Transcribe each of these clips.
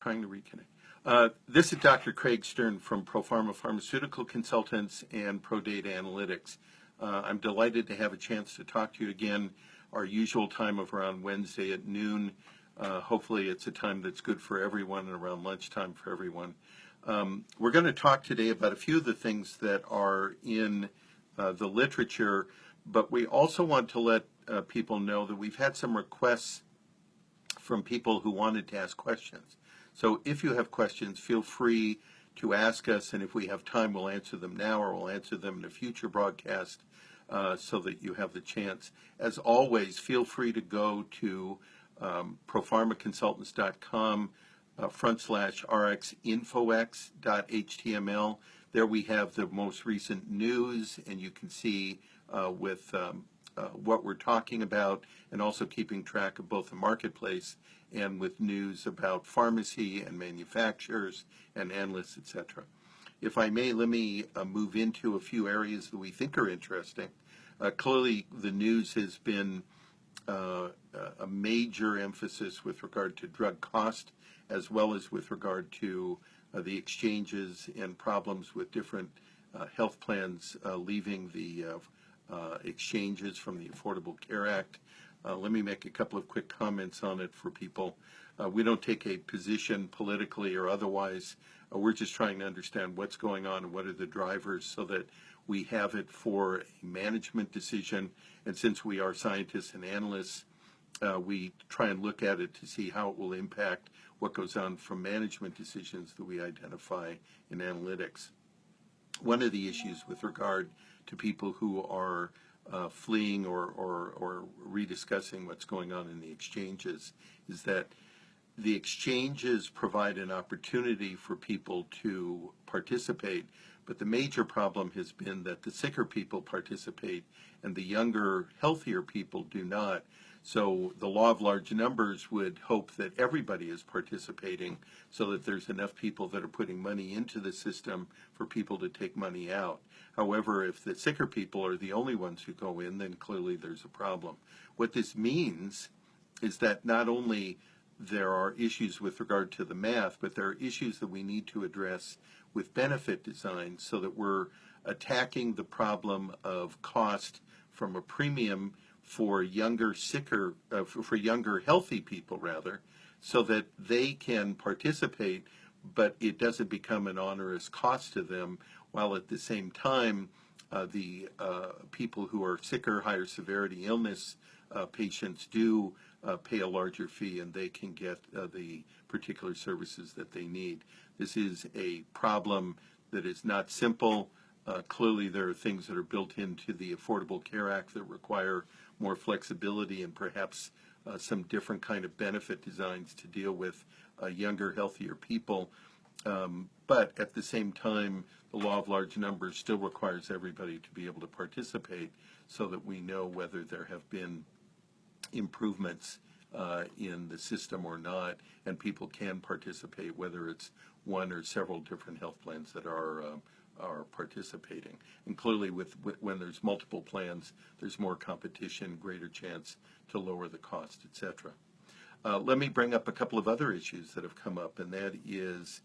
trying to reconnect. This is Dr. Craig Stern from Pharma Pharmaceutical Consultants and ProData Analytics. I'm delighted to have a chance to talk to you again, our usual time of around Wednesday at noon. Hopefully it's a time that's good for everyone and around lunchtime for everyone. We're going to talk today about a few of the things that are in the literature, but we also want to let people know that we've had some requests from people who wanted to ask questions. So if you have questions, feel free to ask us, and if we have time, we'll answer them now or we'll answer them in a future broadcast so that you have the chance. As always, feel free to go to propharmaconsultants.com /rxinfox.html. There we have the most recent news, and you can see with what we're talking about, and also keeping track of both the marketplace and with news about pharmacy and manufacturers and analysts, etc. If I may, let me move into a few areas that we think are interesting. Clearly, the news has been a major emphasis with regard to drug cost, as well as with regard to the exchanges and problems with different health plans leaving the exchanges from the Affordable Care Act. Let me make a couple of quick comments on it for people. We don't take a position politically or otherwise. We're just trying to understand what's going on and what are the drivers so that we have it for a management decision. And since we are scientists and analysts, we try and look at it to see how it will impact what goes on from management decisions that we identify in analytics. One of the issues with regard to people who are fleeing or rediscussing what's going on in the exchanges is that the exchanges provide an opportunity for people to participate, but the major problem has been that the sicker people participate and the younger, healthier people do not. So the law of large numbers would hope that everybody is participating so that there's enough people that are putting money into the system for people to take money out. However, if the sicker people are the only ones who go in, then clearly there's a problem. What this means is that not only there are issues with regard to the math, but there are issues that we need to address with benefit design so that we're attacking the problem of cost from a premium for younger, sicker, for younger, healthy people, rather, so that they can participate, but it doesn't become an onerous cost to them, while at the same time, the people who are sicker, higher severity illness patients do pay a larger fee, and they can get the particular services that they need. This is a problem that is not simple. Clearly, there are things that are built into the Affordable Care Act that require more flexibility and perhaps some different kind of benefit designs to deal with younger, healthier people. But at the same time, the law of large numbers still requires everybody to be able to participate so that we know whether there have been improvements in the system or not, and people can participate, whether it's one or several different health plans that are participating. And clearly, when there's multiple plans, there's more competition, greater chance to lower the cost, etc. Let me bring up a couple of other issues that have come up, and that is,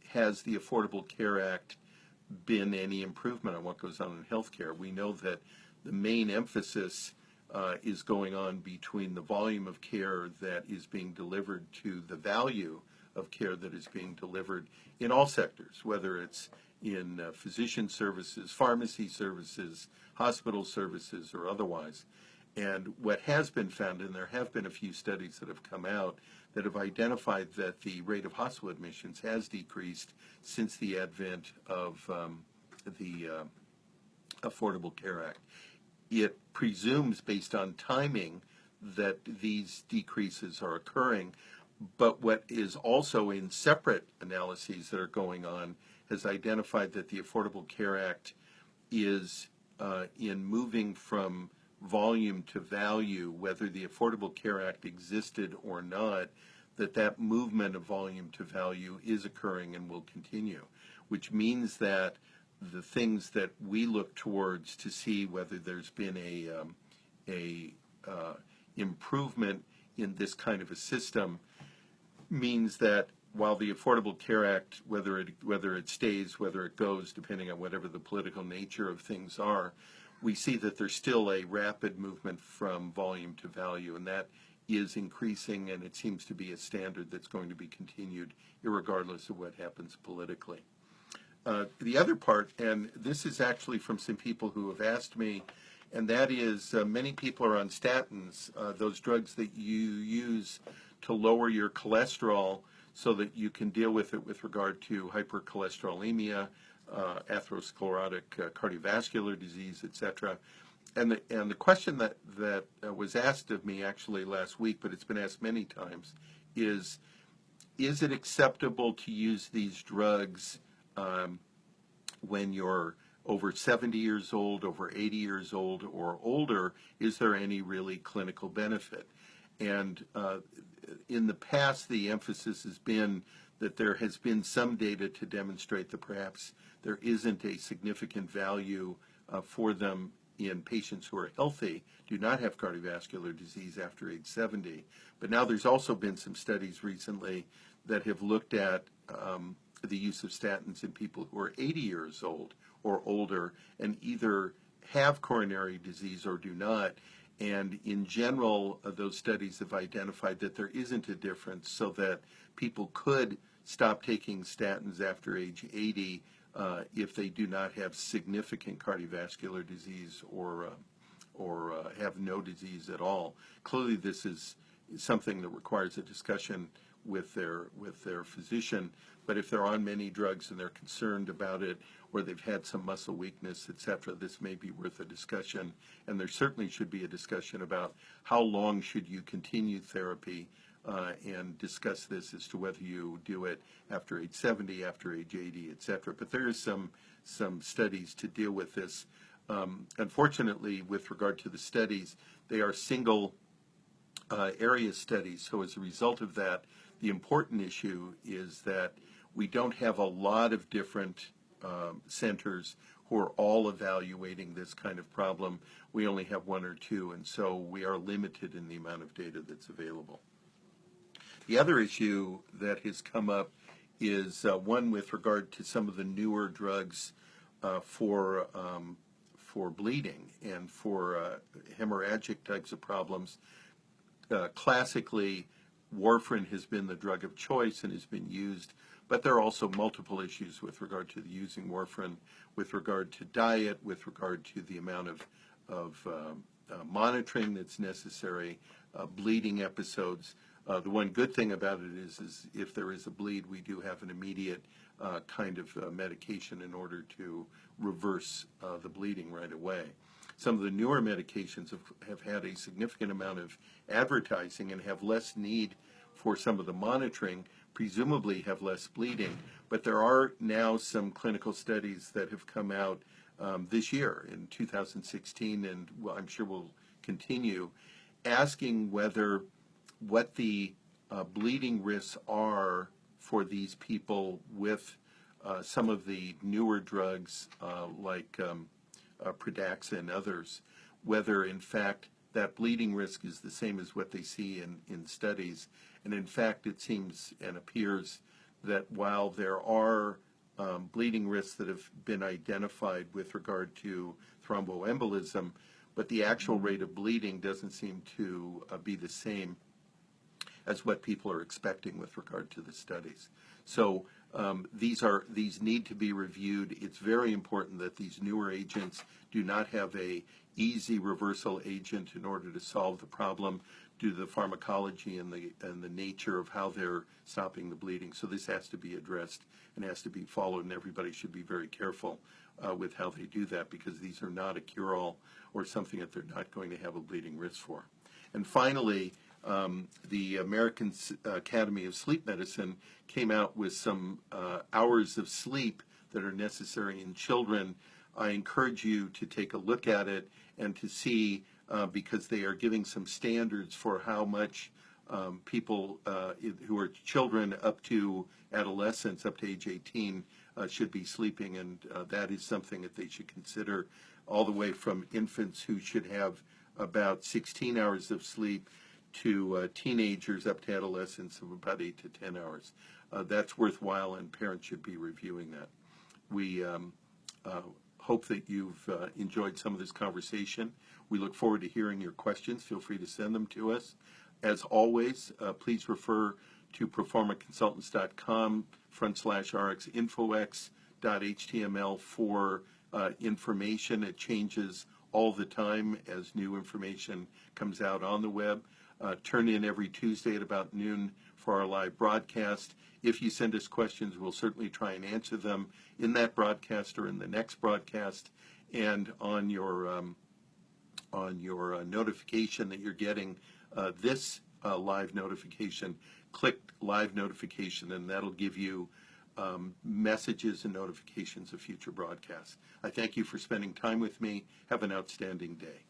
has the Affordable Care Act been any improvement on what goes on in healthcare? We know that the main emphasis is going on between the volume of care that is being delivered to the value of care that is being delivered in all sectors, whether it's in physician services, pharmacy services, hospital services, or otherwise. And what has been found, and there have been a few studies that have come out that have identified that the rate of hospital admissions has decreased since the advent of the Affordable Care Act. It presumes, based on timing, that these decreases are occurring, but what is also in separate analyses that are going on has identified that the Affordable Care Act is in moving from volume to value, whether the Affordable Care Act existed or not, that movement of volume to value is occurring and will continue, which means that the things that we look towards to see whether there's been a improvement in this kind of a system means that while the Affordable Care Act, whether it stays, whether it goes, depending on whatever the political nature of things are, we see that there's still a rapid movement from volume to value, and that is increasing, and it seems to be a standard that's going to be continued irregardless of what happens politically. The other part, and this is actually from some people who have asked me, and that is many people are on statins, those drugs that you use to lower your cholesterol so that you can deal with it with regard to hypercholesterolemia, atherosclerotic cardiovascular disease, etc. And the question that was asked of me actually last week, but it's been asked many times, is it acceptable to use these drugs when you're over 70 years old, over 80 years old, or older? Is there any really clinical benefit? And in the past, the emphasis has been that there has been some data to demonstrate that perhaps there isn't a significant value for them in patients who are healthy, do not have cardiovascular disease after age 70. But now there's also been some studies recently that have looked at the use of statins in people who are 80 years old or older and either have coronary disease or do not. And in general, those studies have identified that there isn't a difference, so that people could stop taking statins after age 80 if they do not have significant cardiovascular disease or have no disease at all. Clearly, this is something that requires a discussion with their physician. But if they're on many drugs and they're concerned about it, or they've had some muscle weakness, etc., this may be worth a discussion. And there certainly should be a discussion about how long should you continue therapy, and discuss this as to whether you do it after age 70, after age 80, etc. But there is some studies to deal with this. Unfortunately, with regard to the studies, they are single area studies. So as a result of that, the important issue is that we don't have a lot of different centers who are all evaluating this kind of problem. We only have one or two, and so we are limited in the amount of data that's available. The other issue that has come up is one with regard to some of the newer drugs for bleeding and for hemorrhagic types of problems. Classically, Warfarin has been the drug of choice and has been used, but there are also multiple issues with regard to using Warfarin, with regard to diet, with regard to the amount of monitoring that's necessary, bleeding episodes. The one good thing about it is if there is a bleed, we do have an immediate kind of medication in order to reverse the bleeding right away. Some of the newer medications have had a significant amount of advertising and have less need for some of the monitoring, presumably have less bleeding. But there are now some clinical studies that have come out this year in 2016, and well, I'm sure will continue, asking what the bleeding risks are for these people with some of the newer drugs like Pediatrics and others, whether in fact that bleeding risk is the same as what they see in studies. And in fact, it seems and appears that while there are bleeding risks that have been identified with regard to thromboembolism, but the actual rate of bleeding doesn't seem to be the same as what people are expecting with regard to the studies. So these need to be reviewed. It's very important that these newer agents do not have a easy reversal agent in order to solve the problem due to the pharmacology and the nature of how they're stopping the bleeding. So this has to be addressed and has to be followed, and everybody should be very careful with how they do that, because these are not a cure-all or something that they're not going to have a bleeding risk for. And finally, the American Academy of Sleep Medicine came out with some hours of sleep that are necessary in children. I encourage you to take a look at it and to see, because they are giving some standards for how much people who are children up to adolescents, up to age 18, should be sleeping, and that is something that they should consider, all the way from infants who should have about 16 hours of sleep to teenagers up to adolescents of about 8 to 10 hours. That's worthwhile, and parents should be reviewing that. We hope that you've enjoyed some of this conversation. We look forward to hearing your questions. Feel free to send them to us. As always, please refer to proformaconsultants.com/rxinfox.html for information. It changes all the time as new information comes out on the web. Turn in every Tuesday at about noon for our live broadcast. If you send us questions, we'll certainly try and answer them in that broadcast or in the next broadcast. And on your notification that you're getting this live notification, click live notification, and that'll give you messages and notifications of future broadcasts. I thank you for spending time with me. Have an outstanding day.